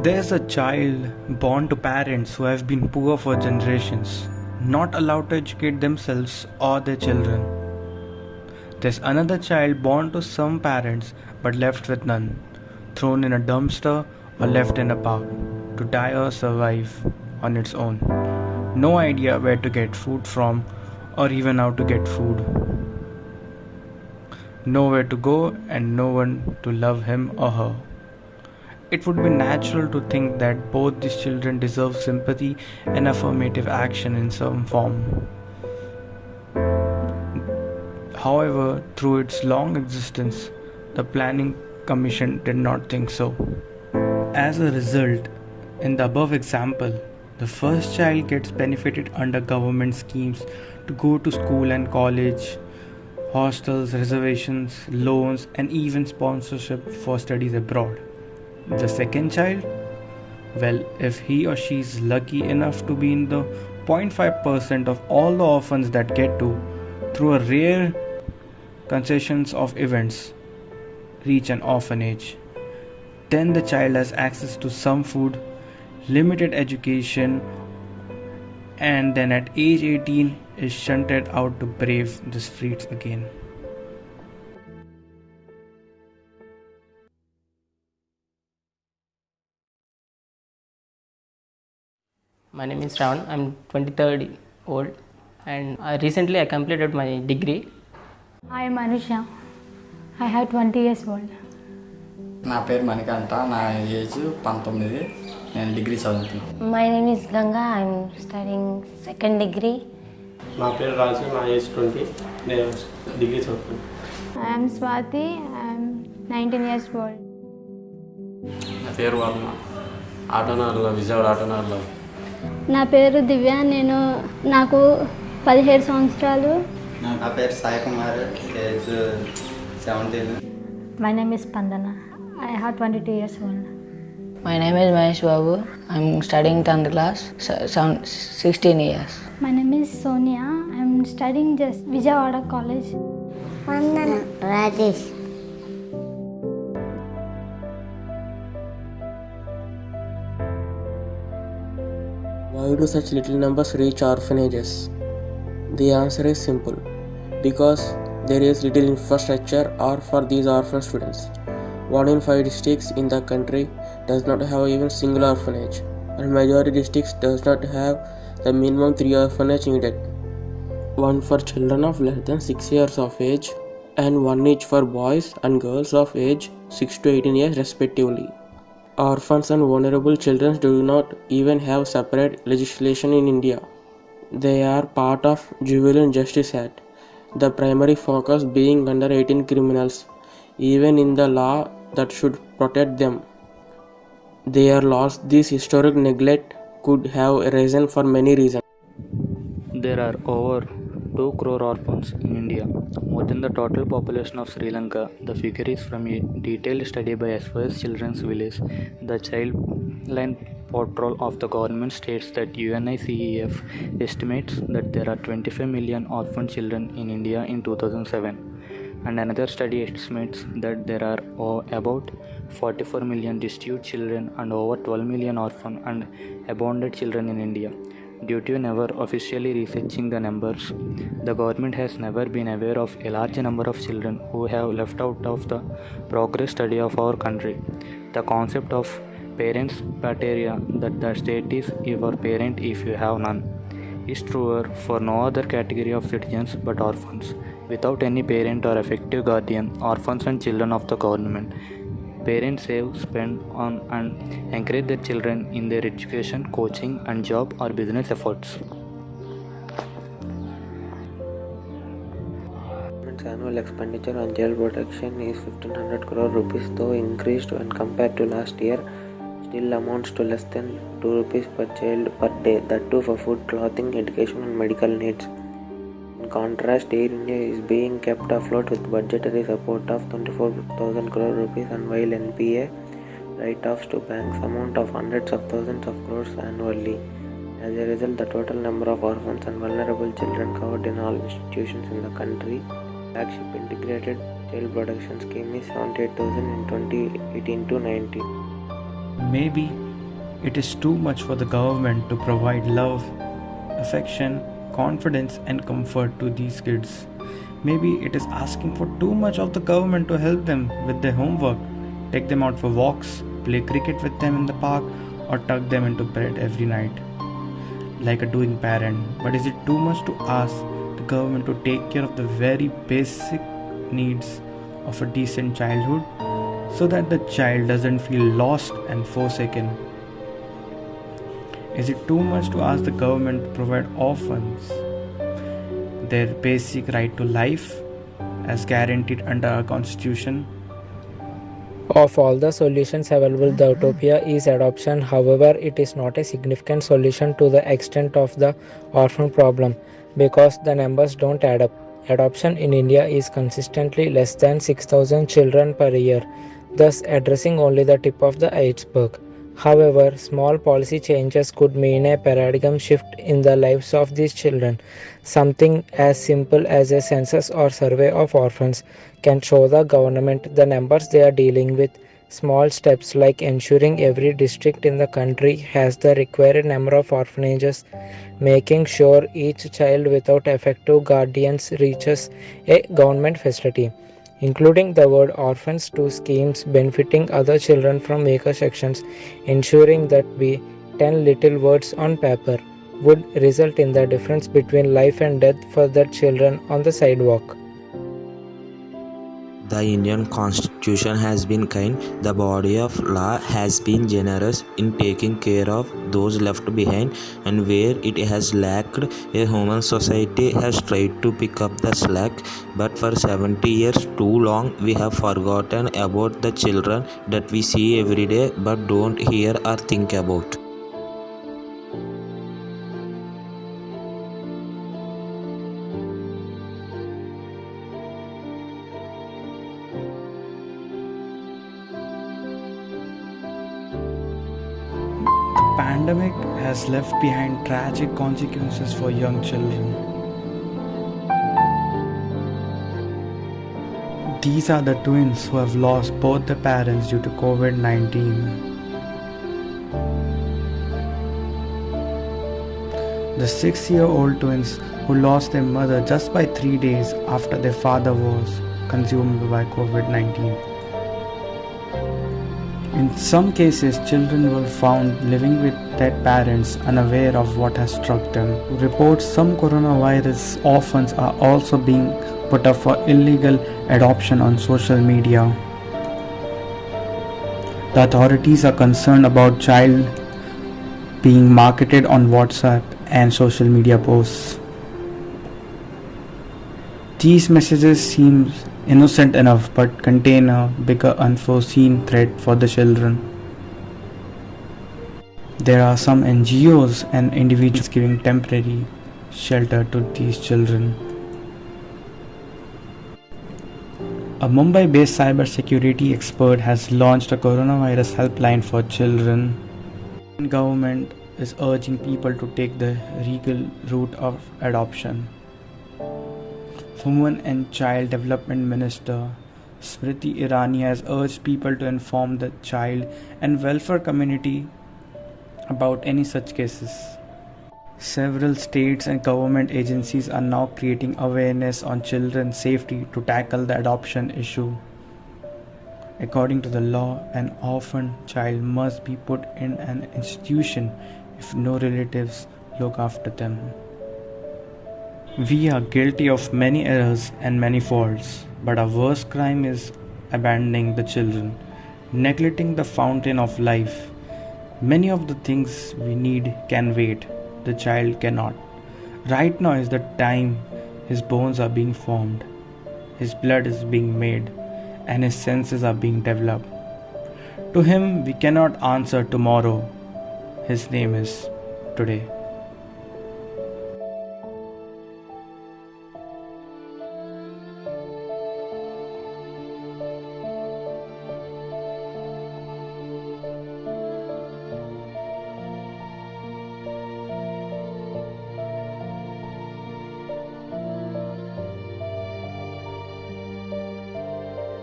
There's a child born to parents who have been poor for generations, not allowed to educate themselves or their children. There's another child born to some parents but left with none, thrown in a dumpster or left in a park to die or survive on its own. No idea where to get food from or even how to get food. Nowhere to go and no one to love him or her. It would be natural to think that both these children deserve sympathy and affirmative action in some form. However, through its long existence, the Planning Commission did not think so. As a result, in the above example, the first child gets benefited under government schemes to go to school and college, hostels, reservations, loans, and even sponsorship for studies abroad. The second child? Well, if he or she is lucky enough to be in the 0.5% of all the orphans that get to, through a rare concessions of events, reach an orphanage. Then the child has access to some food, limited education, and then at age 18 is shunted out to brave the streets again. My name is Shravan. I'm 23rd old and recently I completed my degree. I am Anusha. I have 20 years old. నా పేరు మణికంఠ. నా age 19. నేను degree చదువుతున్నాను. My name is Ganga. I'm studying second degree. నా పేరు రాజు. నా age 20. నేను degree చదువుతున్నాను. I am Swati. I am 19 years old. నా పేరు వర్మ. ఆటోనగర్లో విజయవాడ ఆటోనగర్లో. నా పేరు దివ్య. నాకు 17 సంవత్సరాలు. నా పేరు Sai Kumar. Age 17. My name is Pandana. I have 22 years old. My name is Mahesh Babu. I'm studying 10th class, 16 years. My name is Sonia. I'm studying just Vijayawada College. Vandana. Rajesh. Why do such little numbers reach orphanages? The answer is simple. Because there is little infrastructure or for these orphan students. 1 in 5 districts in the country does not have even single orphanage, and majority districts does not have the minimum 3 orphanage needed. 1 for children of less than 6 years of age and 1 each for boys and girls of age 6 to 18 years respectively. Orphans and vulnerable children do not even have separate legislation in India. They are part of Juvenile Justice Act, the primary focus being under 18 criminals, even in the law that should protect them. Their loss, this historic neglect could have arisen for many reasons. There are over 2 crore orphans in India, more than the total population of Sri Lanka. The figure is from a detailed study by SOS Children's Village. The Childline Portal of the government states that UNICEF estimates that there are 25 million orphan children in India in 2007, and another study estimates that there are about 44 million destitute children and over 12 million orphan and abandoned children in India. Due to never officially researching the numbers, the government has never been aware of a large number of children who have left out of the progress study of our country. The concept of parents' partenariat, that the state is your parent if you have none, is truer for no other category of citizens but orphans. Without any parent or effective guardian, orphans and children of the government, parents save, spend on and encourage their children in their education, coaching and job or business efforts. Government's annual expenditure on child protection is 1500 crore rupees, though increased when compared to last year. Still amounts to less than 2 rupees per child per day, that too for food, clothing, education and medical needs. In contrast, Air India is being kept afloat with budgetary support of 24,000 crore rupees, and while NPA write-offs to banks amount of hundreds of thousands of crores annually. As a result, the total number of orphans and vulnerable children covered in all institutions in the country, flagship integrated child protection scheme, is 78,000 in 2018 to 19. Maybe it is too much for the government to provide love, affection, confidence, and comfort to these kids. Maybe it is asking for too much of the government to help them with their homework, take them out for walks, play cricket with them in the park, or tuck them into bed every night, like a doing parent. But is it too much to ask the government to take care of the very basic needs of a decent childhood so that the child doesn't feel lost and forsaken? Is it too much to ask the government to provide orphans their basic right to life as guaranteed under our constitution? Of all the solutions available, the utopia is adoption. However, it is not a significant solution to the extent of the orphan problem because the numbers don't add up. Adoption in India is consistently less than 6,000 children per year, thus addressing only the tip of the iceberg. However, small policy changes could mean a paradigm shift in the lives of these children. Something as simple as a census or survey of orphans can show the government the numbers they are dealing with. Small steps like ensuring every district in the country has the required number of orphanages, making sure each child without effective guardians reaches a government facility, including the word orphans to schemes benefiting other children from weaker sections, ensuring that we 10 little words on paper would result in the difference between life and death for the children on the sidewalk. The Indian Constitution has been kind. The body of law has been generous in taking care of those left behind, and where it has lacked, a human society has tried to pick up the slack. But for 70 years too long, we have forgotten about the children that we see every day but don't hear or think about. The pandemic has left behind tragic consequences for young children. These are the twins who have lost both their parents due to COVID-19. The 6-year-old twins who lost their mother just by 3 days after their father was consumed by COVID-19. In some cases, children were found living with their parents unaware of what has struck them. Reports some coronavirus orphans are also being put up for illegal adoption on social media. The authorities are concerned about child being marketed on WhatsApp and social media posts. These messages seem innocent enough but contain a bigger unforeseen threat for the children. There are some NGOs and individuals giving temporary shelter to these children. A Mumbai-based cybersecurity expert has launched a coronavirus helpline for children. The government is urging people to take the legal route of adoption. Women and Child Development Minister Smriti Irani has urged people to inform the child and welfare community about any such cases. Several states and government agencies are now creating awareness on children's safety to tackle the adoption issue. According to the law, an orphan child must be put in an institution if no relatives look after them. We are guilty of many errors and many faults, but our worst crime is abandoning the children, neglecting the fountain of life. Many of the things we need can wait, the child cannot. Right now is the time his bones are being formed, his blood is being made, and his senses are being developed. To him we cannot answer tomorrow, his name is today.